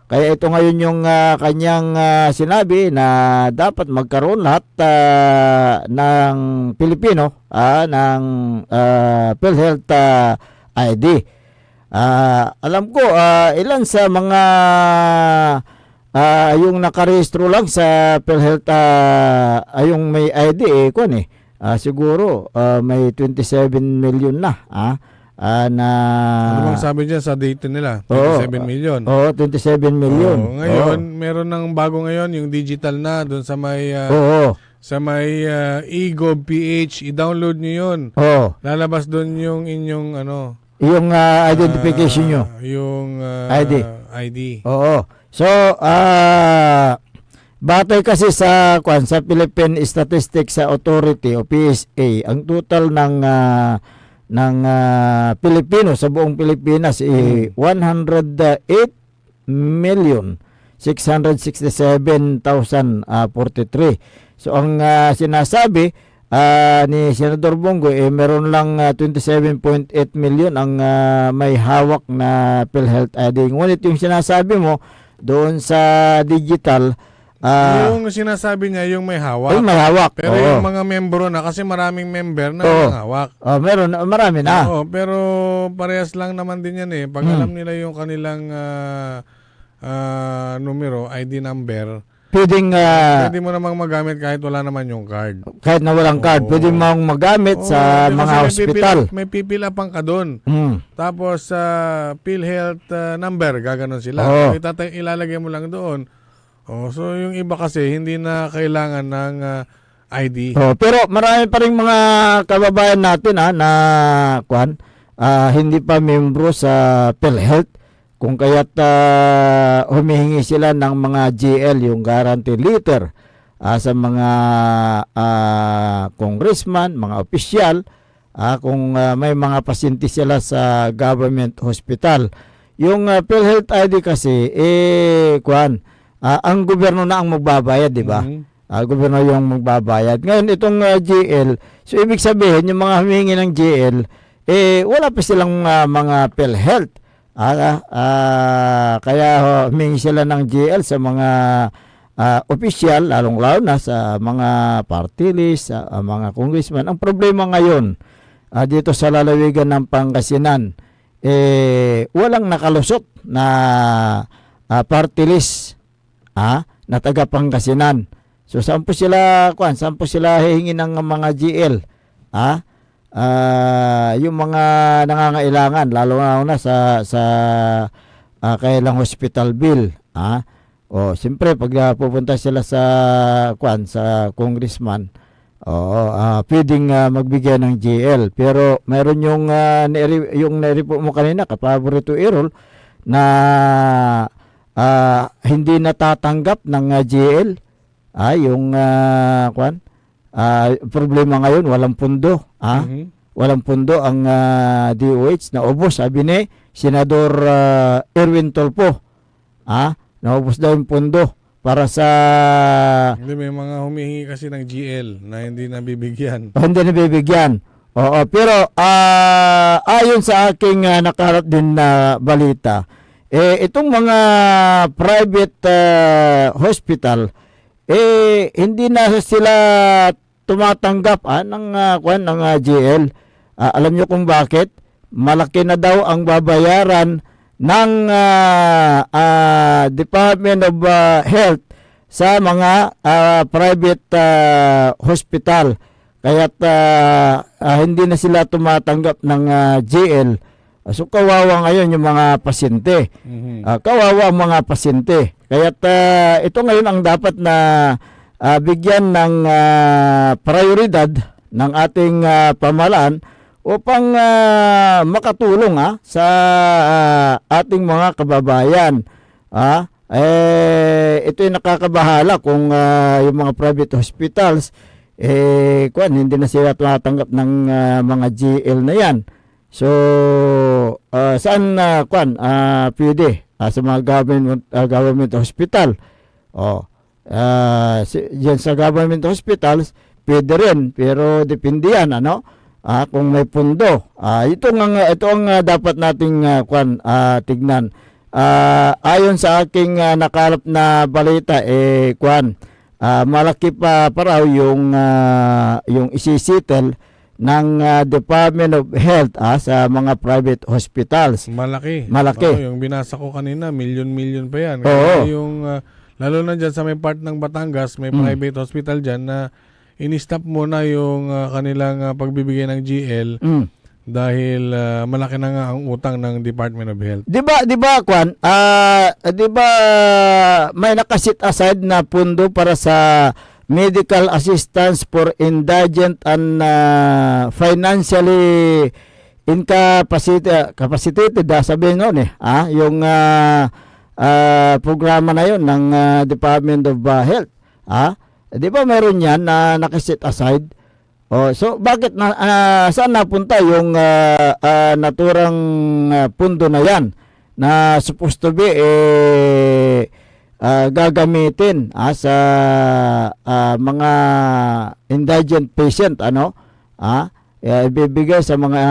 Kaya ito ngayon yung kanyang sinabi na dapat magkaroon lahat ng Pilipino ng PhilHealth ID. Alam ko ilan sa mga yung nakarehistro lang sa PhilHealth yung may ID siguro may 27 million na na ano bang sabi dyan sa data nila? 27 million. 27 million. Ngayon, meron ng bago ngayon yung digital na doon sa may eGov PH, i-download niyo 'yun. Lalabas doon yung inyong yung identification nyo. Yung ID. So, batay kasi sa Philippine Statistics Authority o PSA, ang total ng Pilipino sa buong Pilipinas 108,667,043. So, ang sinasabi ni Senador Bongo meron lang 27.8 million ang may hawak na PhilHealth ID. Ngunit yung sinasabi mo doon sa digital yung sinasabi niya yung may hawak. Yung may hawak. Pero yung mga membro na kasi maraming member na may hawak. Meron, marami na. Pero parehas lang naman din yan pag alam nila yung kanilang numero, ID number. Pwede mo namang magamit kahit wala naman yung card. Kahit na walang card, pwede mong magamit sa mga hospital. May pipila pang ka doon. Tapos PhilHealth number, gaganon sila. Ilalagay mo lang doon. So yung iba kasi hindi na kailangan ng ID. Pero marami pa rin mga kababayan natin na hindi pa membro sa PhilHealth. Kung kaya't humihingi sila ng mga GL, yung guarantee letter sa mga congressman, mga opisyal, kung may mga pasyente sila sa government hospital. Yung PhilHealth ID kasi, ang gobyerno na ang magbabayad, di ba? Gobyerno yung magbabayad. Ngayon, itong GL, so ibig sabihin, yung mga humingi ng GL, wala pa silang mga PhilHealth. Kaya humingi sila ng GL sa mga opisyal, lalong-lalo na sa mga party list, sa mga congressman. Ang problema ngayon, dito sa lalawigan ng Pangasinan, walang nakalusot na party list na taga Pangasinan. So saan po sila hihingi ng mga GL? Yung mga nangangailangan lalo na sa kailang hospital bill. Siyempre pag pupunta sila sa congressman, pwedeng magbigay ng GL. Pero meron yung nai-report mo kanina, kapaborito Errol, na hindi natatanggap ng GL. Yung problema ngayon, walang pundo. Walang pundo ang DOH. Naubos, sabi ni Senador Erwin Tolpo. Naubos daw yung pundo para sa... Hindi, may mga humihingi kasi ng GL na hindi nabibigyan. Hindi nabibigyan. Oo, pero ayon sa aking nakarap din na balita, itong mga private hospital, hindi na sila tumatanggap ng GL. Alam nyo kung bakit? Malaki na daw ang babayaran ng Department of Health sa mga private hospital. Kaya't hindi na sila tumatanggap ng GL. So kawawa ngayon yung mga pasyente. Kawawa ang mga pasyente. Kaya't ito ngayon ang dapat na bigyan ng prioridad ng ating pamahalaan upang makatulong sa ating mga kababayan. Ito yung nakakabahala kung yung mga private hospitals hindi na sila tumatanggap ng mga GL na yan. So saan pwede sa mga government hospital. Diyan sa government hospitals pwede rin, pero depende yan kung may pundo. Ito ang dapat nating tignan. Ayon sa aking nakalap na balita, malaki pa raw yung isisettle ng Department of Health sa mga private hospitals. Malaki. Yung binasa ko kanina, milyon-milyon pa yan. Oo. Yung, lalo na dyan sa may part ng Batangas, may private hospital dyan na in-stop muna yung kanilang pagbibigay ng GL dahil malaki na nga ang utang ng Department of Health. Di ba may nakasit aside na pundo para sa medical assistance for indigent and financially incapacitated, sabihin noon yung programa na yun ng Department of Health. Di ba meron yan na nakasit aside? So bakit saan napunta yung naturang pundo na yan na supposed to be gagamitin sa mga indigent patient, ibibigay sa mga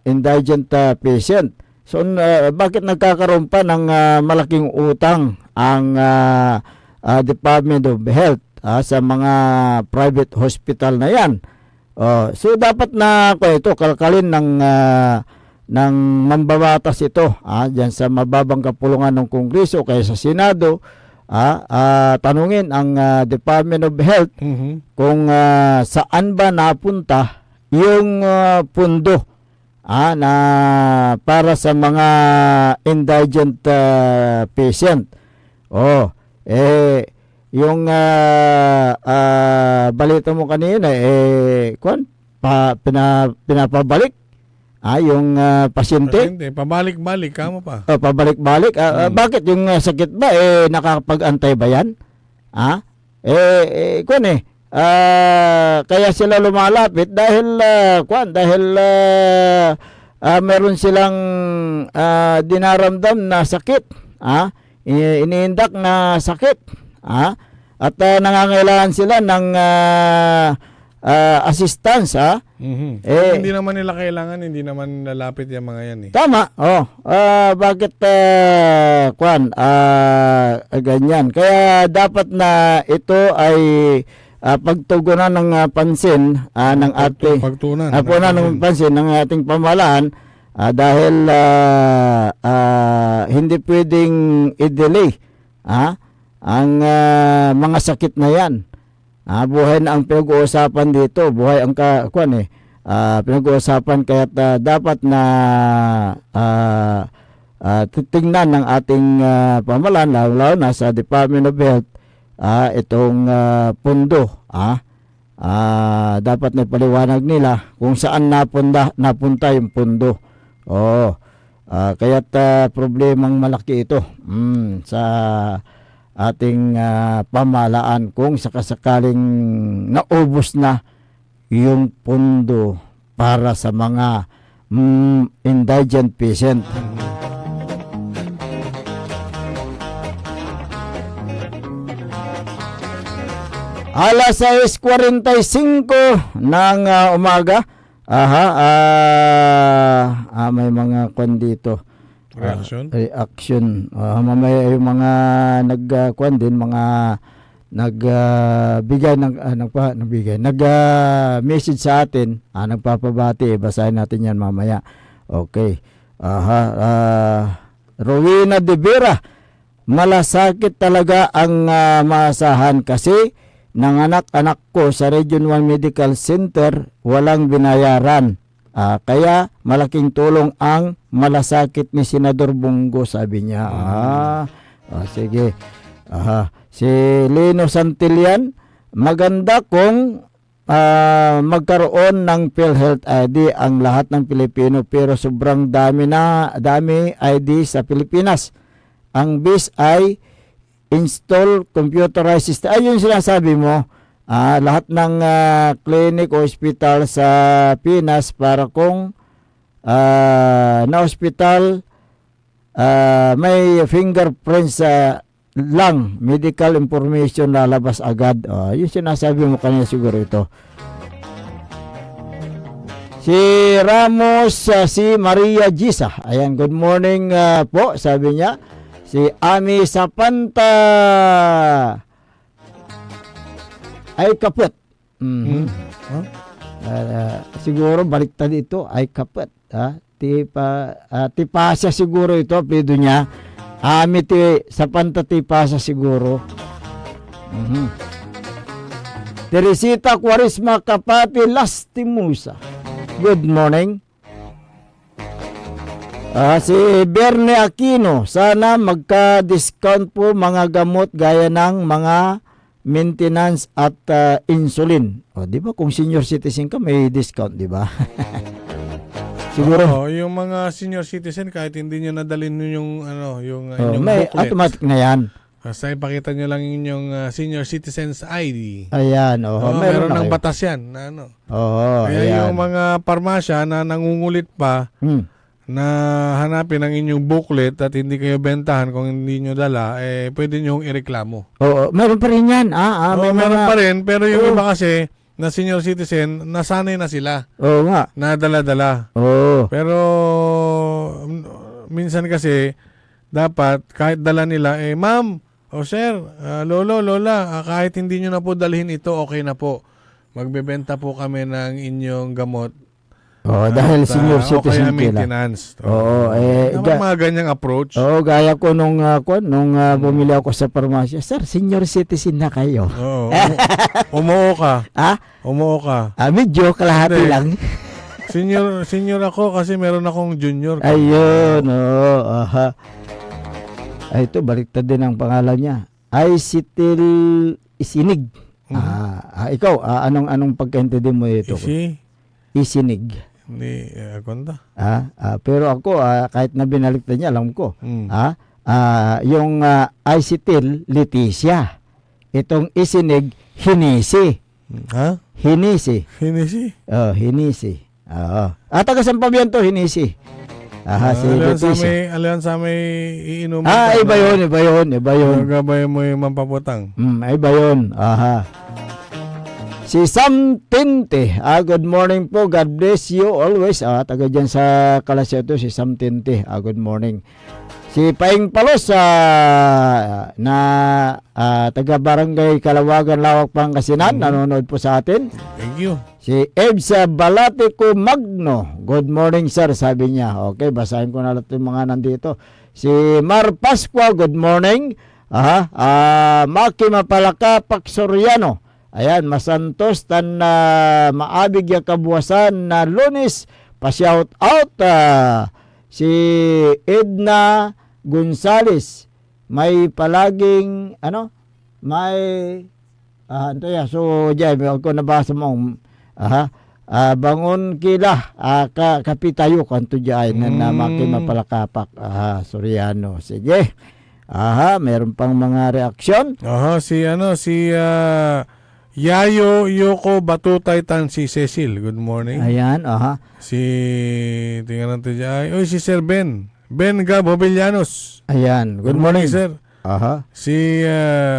indigent patient. So bakit nagkakaroon pa ng malaking utang ang Department of Health sa mga private hospital na yan? So dapat na ito kalkalin ng mambabatas ito diyan sa mababang kapulungan ng Kongreso kaya sa Senado, tanungin ang Department of Health kung saan ba napunta yung pundo na para sa mga indigent patient. Yung balita mo kanina pinapabalik yung pasyente. Pabalik-balik kamo pa. Pabalik-balik. Bakit yung sakit ba nakakapag-antay ba yan? Kaya sila lumalapit dahil meron silang dinaramdam na sakit. Iniindak na sakit. At nangangailangan sila ng assistance. Hindi naman nila kailangan, hindi naman lalapit yung mga yan Tama. Bakit ganyan? Kaya dapat na ito ay pagtugunan ng pansin ng ating ng pansin ng ating pamahalaan dahil hindi pwedeng i-delay ang mga sakit na yan. Buhay na ang pinag-uusapan dito, buhay ang pinag-uusapan, kaya dapat na titingnan ng ating pamahalaan, lalo na sa Department of Health, itong pundo. Dapat na paliwanag nila kung saan napunta yung pundo. Kaya't problemang malaki ito sa ating pamahalaan kung sakasakaling naubos na yung pondo para sa mga indigent patient. Alas 6:45 ng umaga. May mga kwan dito. Reaction. Mamaya yung mga nagkwan din, mga nagbigay nag-message sa atin, nagpapabati, basahin natin yan mamaya. Okay. Rowena de Vera, malasakit talaga ang maasahan kasi nanganak-anak ko sa Region 1 Medical Center, walang binayaran. Kaya malaking tulong ang malasakit ni Senador Bongo, sabi niya. Sige. Si Lino Santillan, maganda kung magkaroon ng PhilHealth ID ang lahat ng Pilipino, pero sobrang dami ID sa Pilipinas. Ang bis ay install computerized system. Ayun sinasabi mo, lahat ng clinic o hospital sa Pinas, para kung na hospital may fingerprints lang, medical information lalabas agad. Yung sinasabi mo kanina siguro ito. Si Ramos, si Maria Gisa, ayan, good morning po, sabi niya. Si Ami Sapanta ay kaput. Siguro baliktad ito, ay kaput. Tipasa siguro ito, apelyido niya. Ami Sapanta Tipasa siguro. Teresita Quaresma Kapati Lastimusa, good morning. Si Berne Aquino, sana magka-discount po mga gamot gaya ng mga maintenance at insulin. Di ba kung senior citizen ka may discount, di ba? Siguro. Yung mga senior citizen kahit hindi niyo nadalhin yung may booklet, automatic na yan. Basta ipakita niyo lang yung senior citizens ID. Ayan, meron ng batas yan. Kaya ayan. yung mga parmasya na nangungulit pa, na hanapin ang inyong booklet at hindi kayo bentahan kung hindi nyo dala, pwede nyo ireklamo. Meron pa rin yan. Meron pa rin, pero yung iba kasi na senior citizen, nasanay na sila. Oo nga. Nadala-dala. Pero minsan kasi dapat kahit dala nila, ma'am, sir, lolo, lola, kahit hindi nyo na po dalhin ito, okay na po. Magbebenta po kami ng inyong gamot. Dahil senior citizen maintenance. Mga ganyang approach. Gaya ko nung bumili ako sa parmasya, sir, senior citizen na kayo. Umuo ka. Umuo ka. Medyo kalahati lang. Senior ako kasi meron akong junior. Ayun, ito, baliktad din ang pangalan niya. Isitil Isinig. Ikaw, anong pagkaintindi mo ito? Isinig. Hindi, konta. Pero ako, kahit na binaliktad niya, alam ko. Yung Isitil, Leticia. Itong Isinig, Hinisi. Hinisi. Hinisi? Hinisi. Taga San Pabianto, Hinisi. Si Leticia. Alianza may iinuman. Iba yun. Gabay mo yung mampaputang. Iba yun. Si Sam Tinte, good morning po, God bless you always. Taga dyan sa Kalasyato, si Sam Tinte, good morning. Si Paing Palos, na taga Barangay Kalawagan, Lawak, Pangasinan, nanonood po sa atin. Thank you. Si Ebsa Balatico Magno, good morning sir, sabi niya. Okay, basahin ko na lahat yung mga nandito. Si Mar Pasqua, good morning. Maki Mapalaka Paksoriano, ayan, masantos tan maabig ya kabuwasan na Lunes, pa-shout out. Si Edna Gonzales, may palaging so diyan ko nabasa mo bangon kila kapitayo kanto diay na makimapalakapak Soriano. Sige. Meron pang mga reaksyon. Si Yayo Yoko Batutay Tan si Cecil. Good morning. Ayan, Tingnan natin dyan. Si Sir Ben Gab Hobillanos. Ayan. Good morning, sir. Si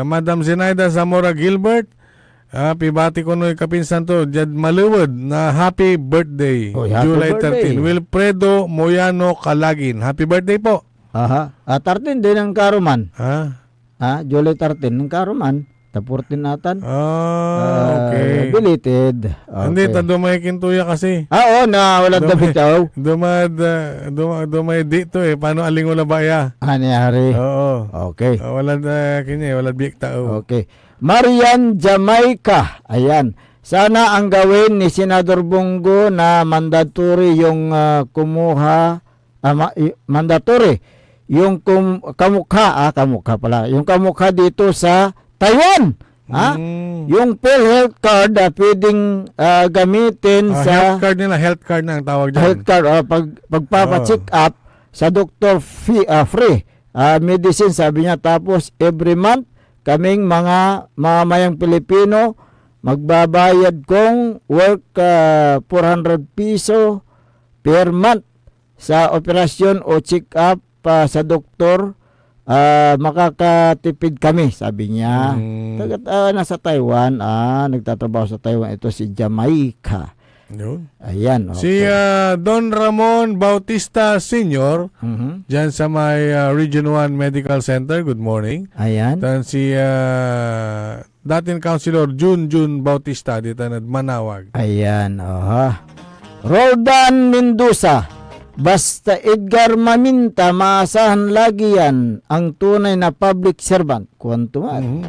Madam Zenaida Zamora Gilbert. Pibati ko no'y kapinsan to, Jad Maluwad, na happy birthday. Happy July birthday. 13. Wilfredo Moyano Kalagin. Happy birthday po. 13 din ang karuman. July 13 ng karuman. Tapurtin natan. Okay. Belated. Okay. Hindi, dumay kintuya kasi. Wala dabitaw. Dumay dito Paano aling wala baya? Anyari. Oo. Okay. Wala biyak tao. Okay. Marian Jamaica. Ayan. Sana ang gawin ni Senador Bongo na mandatory yung mandatory yung kamukha pala. Yung kamukha dito sa Taiwan. Yung PhilHealth card pwedeng gamitin sa health card na ang tawag dyan. health card pagpapacheck up sa doctor free medicine sabi niya, tapos every month kaming mga mamamayang Pilipino magbabayad kong work 400 piso per month sa operasyon o check up sa doktor. Makakatipid kami, sabi niya. Nasa Taiwan, nagtatrabaho sa Taiwan. Ito si Jamaica. Yun. Ayan. Okay. Si Don Ramon Bautista Sr. Dyan sa may Region 1 Medical Center. Good morning. Ayan. Dan si dating Councilor Jun Bautista dito na Manawag. Ayan. Roldan Mendoza. Basta Edgar Maminta, maasahan lagi yan ang tunay na public servant. Kuwanto man.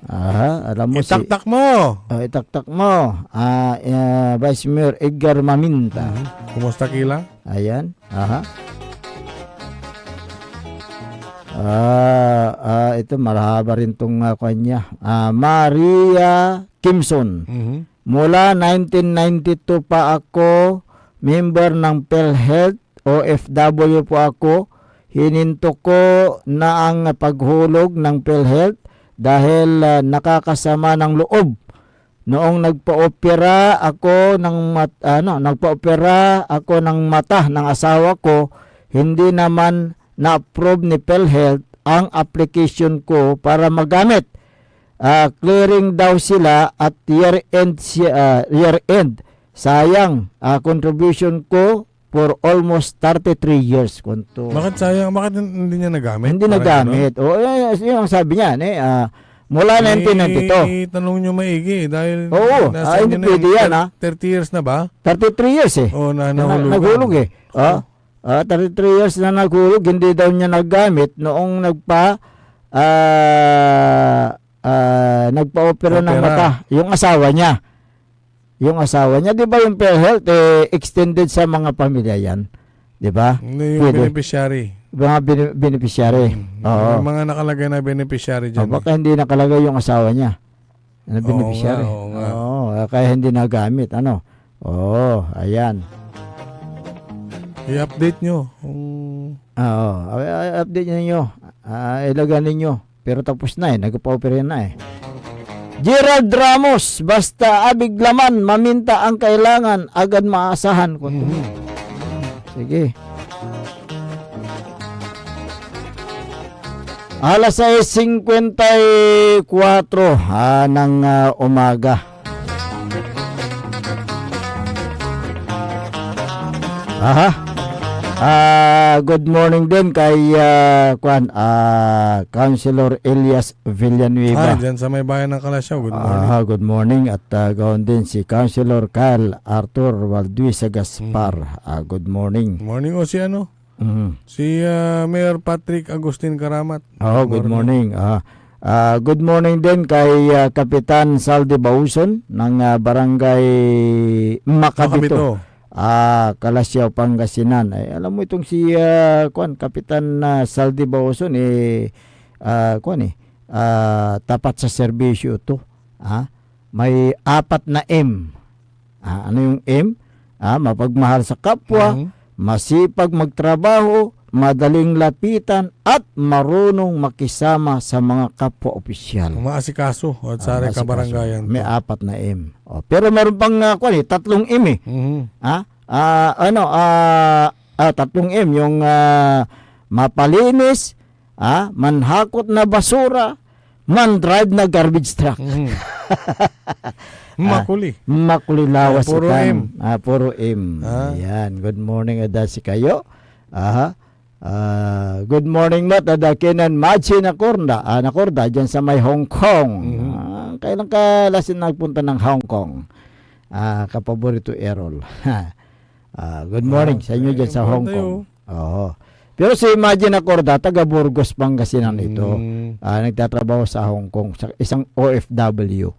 Alam mo Itaktak mo. Itaktak mo. Vice Mayor Edgar Maminta. Kumusta kila? Ayan. Ito marahaba rin itong kanya. Maria Kimson. Mula 1992 pa ako member ng PhilHealth, OFW po ako. Hininto ko na ang paghulog ng PhilHealth dahil nakakasama ng loob. Noong nagpa-opera ako ng mata ng asawa ko, hindi naman na-approve ni PhilHealth ang application ko para magamit. Clearing daw sila at year-end. Sayang, contribution ko for almost 33 years. Bakit sayang? Bakit hindi niya nagamit? Hindi nagamit. Yun ang sabi niya. Mula 1992. Tanong nyo maigi dahil hindi pwede yan. 30 years na ba? 33 years naghulog 33 years na naghulog. Hindi daw niya nagamit noong nagpa-opera ng mata. Yung asawa niya. Di ba yung PhilHealth extended sa mga pamilya yan? Di ba? Yung beneficiary. Mga beneficiary. Oo. Mga nakalagay na beneficiary dyan. Baka hindi nakalagay yung asawa niya na beneficiary. Kaya hindi nagamit. Ayan. I-update nyo. I-update nyo. Ilagan ninyo. Pero tapos na nagpa-opera na Gerald Ramos, basta abig laman, maminta ang kailangan, agad maasahan. Sige. Alas 6:54 ng umaga. Good morning din kay Councilor Elias Villanueva. Diyan sa may bayan ng Kalasyaw. Good morning. Good morning at gawin din si Councilor Kyle Arthur Valduisa Gaspar. Good morning. Morning si Si Mayor Patrick Agustin Karamat. Good morning. Good morning din kay Kapitan Saldi Bauson ng Barangay Makabito. Kalasyaw, Pangasinan. Alam mo itong si Kapitan Saldi Bauson tapat sa serbisyo to. May 4 na M. Ano yung M? Mapagmahal sa kapwa, masipag magtrabaho, madaling lapitan, at marunong makisama sa mga kapwa opisyal. Umaasikaso at sari kabarangayan. May 4 na M. Pero meron pang 3 M eh. Tatlong M, yung mapalinis, manhakot na basura, man-drive na garbage truck. Makuli lawas. Puro M. Puro M. Ayan. Good morning, adasi kayo. Good morning, Mat. Adakinan Machi Nakorda. Nakorda, dyan sa may Hong Kong. Kailan ka lasin nagpunta ng Hong Kong? Kapaborito Errol. Good morning sa inyo dyan sa Hong Kong. Pero si Imagine Acorda, taga Burgos, Pangasinan ito. Nagtatrabaho sa Hong Kong, sa isang OFW.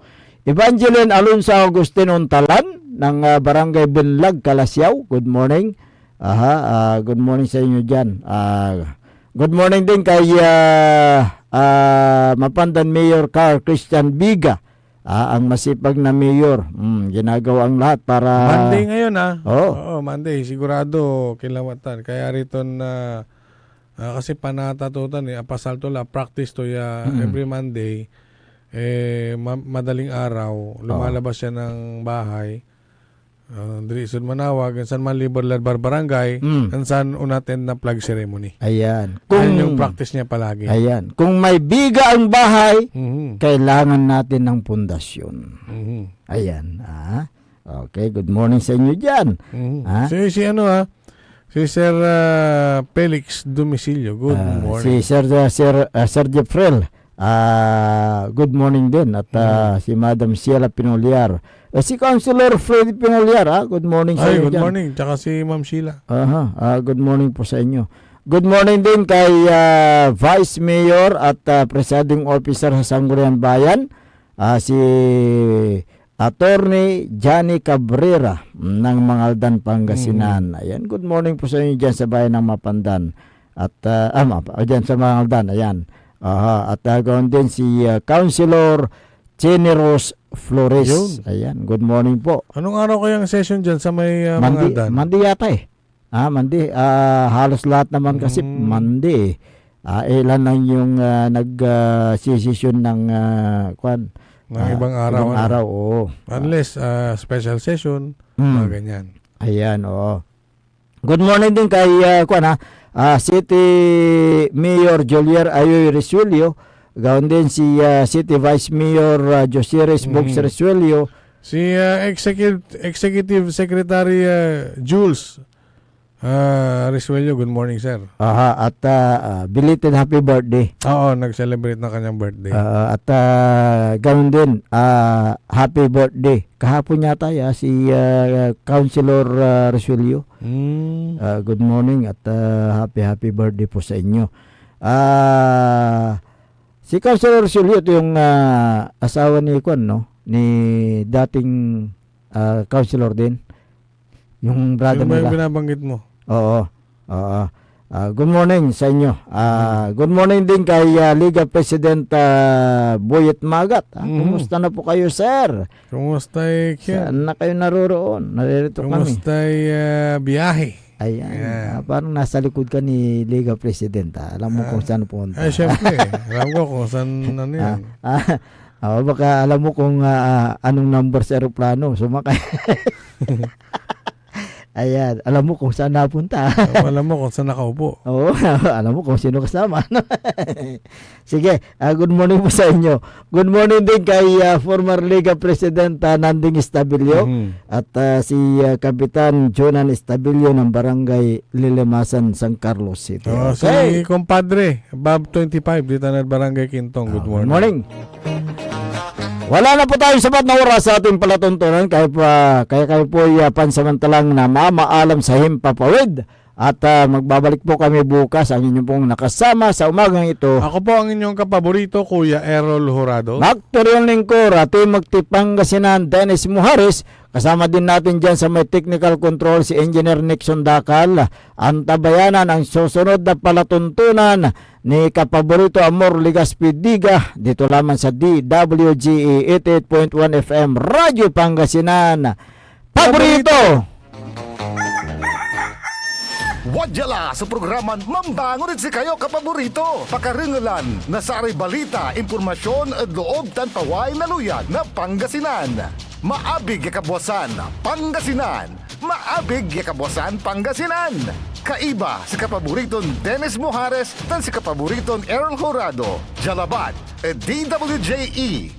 Evangeline Alonso Agustin Untalan ng Barangay Bunlag, Kalasyaw. Good morning. Good morning sa inyo dyan. Good morning din kay Mapandan Mayor Carl Christian Biga. Ang masipag na mayor. Ginagawa ang lahat para... Monday ngayon Oo, Monday. Sigurado kilawatan. Kaya rito na... kasi panatatutan pasalto la practice to every Monday. Madaling araw. Lumalabas siya ng bahay. Drisod manawag, saan man liber barangay, saan unattend na flag ceremony. Ayan. Kung yung practice niya palagi. Ayan. Kung may biga ang bahay, kailangan natin ng pundasyon. Ayan. Okay, good morning sa inyo dyan. Si Sir Felix Domicilio, good morning. Si Sir Jeffrel, good morning din. At si Madam Sheila Pinoliar. Si Councilor Freddy Pinoliar, good morning sa inyo good dyan. morning. Tsaka si Ma'am Sheila. Good morning po sa inyo. Good morning din kay Vice Mayor at Presiding Officer sa Sangguniang Bayan, si Attorney Johnny Cabrera ng Mangaldan, Pangasinan. Ayan, good morning po sa inyo dyan sa bayan ng Mapandan. At dyan sa Mangaldan, ayan. At gawin din si Councilor Generos Flores. Ayan, good morning po. Anong araw kayang session dyan sa may Mangaldan? Monday yata eh. Monday. Halos lahat naman kasi Monday. Ilan lang yung nag-session ng ibang araw. Oo. Unless special session, mga ganyan. Ayan, oo. Good morning din kay City Mayor Jolier Ayoy Resuelio. Gawin din si City Vice Mayor Josiris Box Resuelio. Si Executive Secretary Jules Resuelio, good morning, sir. At belated happy birthday. Oo, nag-celebrate na kanyang birthday. At gawin din, happy birthday. Kahapon yata si Councilor Resuelio. Good morning at happy birthday po sa inyo. Si Councilor Resuelio, ito yung asawa ni ni dating councilor din. Yung brother yung nila. Binabanggit mo. Oo. Good morning sa inyo. Good morning din kay Liga President Boyet Magat. Kumusta na po kayo, sir? Kumusta Saan na kayo naroroon? Naririto kami. Kumusta biyahe? Ayan. Parang nasa likod ka ni Liga President. Alam mo kung saan punta. Siyempre. Alam ko kung saan yan. Baka alam mo kung anong number sa aeroplano. Sumakay. Ayan, alam mo kung saan napunta. Alam mo kung saan nakaupo. Oo, alam mo kung sino kasama. Sige, good morning po sa inyo. Good morning din kay former Liga President Nanding Estabilio at si Kapitan Jonan Estabilio ng Barangay Lilemasan, San Carlos City. Si compadre, Bob 25, dito na Barangay Quintong. Good morning. Good morning. Wala na po tayong sapat na oras sa ating palatuntunan kaya kayo po pansamantalang na mamaalam sa himpapawid at magbabalik po kami bukas. Ang inyong pong nakasama sa umagang ito. Ako po ang inyong kapaborito, Kuya Errol Jurado. Magturyon lingkor at Magtipangasinan Dennis Muharis. Kasama din natin dyan sa may technical control si Engineer Nixon Dakal. Antabayanan ang susunod na palatuntunan ni kapaborito Amor Ligaspi Diga dito lamang sa DWGE 88.1 FM Radyo Pangasinan. paborito. Wadyala sa programan Mambangon si kayo kapaborito. Pakaringalan na sa aray balita, impormasyon at loob tan paway na luyag na Pangasinan. Maabig ya kabwasan, Pangasinan. Maabig ya kabwasan, Pangasinan. Kaiba sa kapaboriton Dennis Mojares tan si kapaboriton Errol Horado. Jalabat, DWJE